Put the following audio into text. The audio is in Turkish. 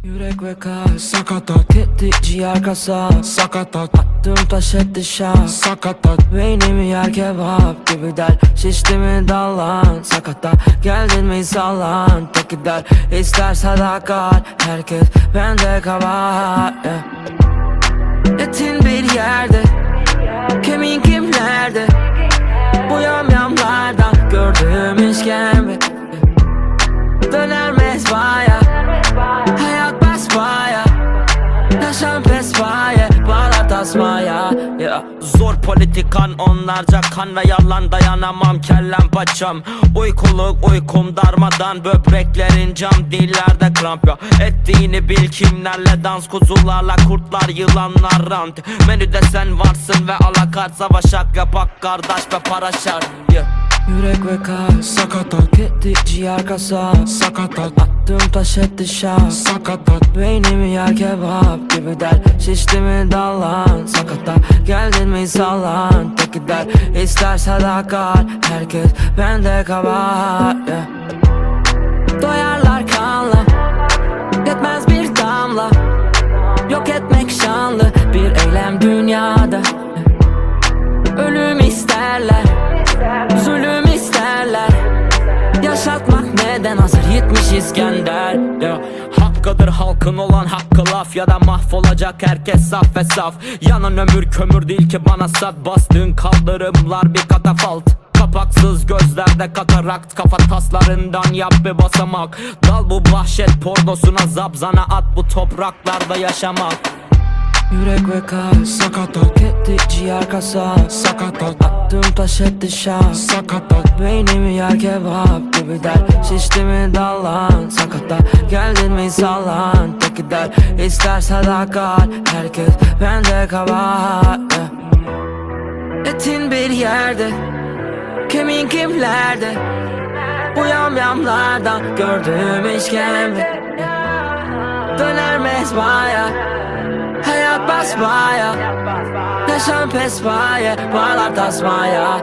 Yürek ve kalp sakatat, gitti ciğer kasa sakatat, attım taş etti şah sakatat, beynimi yer kebap gibi der, şişti mi dallan sakatat, geldin mi sallan tek gider, ister sadakat, herkes bende kabahat, yeah. Etin bir yerde, kemiğin kimlerde, bu yamyamlardan gördüğüm işkembe, döner mezbaya, hayat basbaya, yaşam pespaye, bağlar tasmaya, yeah. Zor politikan onlarca kanla yalan, dayanamam kellem paçam. Uykum darmadan, böbreklerin cam, dillerde kramp ya. Ettiğini bil, kimlerle dans, kuzularla kurtlar, yılanlar rant. Menüde sen varsın ve alakart, savaşak yapak kardeş ve para şart, yeah. Yürek ve kalp sakatat, gitti ciğer kasa sakatat, attım taş etti şah sakatat, beynimi yer kebap gibi der, şişti mi dallan sakatat, geldin mi sallan tek gider, ister sadakat, herkes bende kabahat, yeah. Doyarlar kanla, yetmez bir damla, yok etmek şanlı bir eylem dünyada, ölüm isterler, zulüm isterler, yaşatmak neden hazır yitmiş İskender, yeah. Hakkıdır halkın olan hakkı laf, ya da mahvolacak herkes saf ve saf. Yanan ömür kömür değil ki bana sat, bastığın kaldırımlar bir katafalt. Kapaksız gözlerde katarakt, kafa taslarından yap bir basamak. Dal bu vahşet pornosuna, zapzana at bu topraklarda yaşamak. Yürek ve kalp sakatat, gitti ciğer kasa sakatat, attım taş etti şah sakatat, beynimi yer kebap gibi der, şişti mi dallan sakatat, geldin mi sallan tek gider, ister sadakat, herkes bende kabahat, yeah. Etin bir yerde, kemiğin kimlerde, bu yamyamlardan gördüğüm işkembe, döner mezbaya, hayat basbaya, yaşam pespaye, bağlar tasmaya,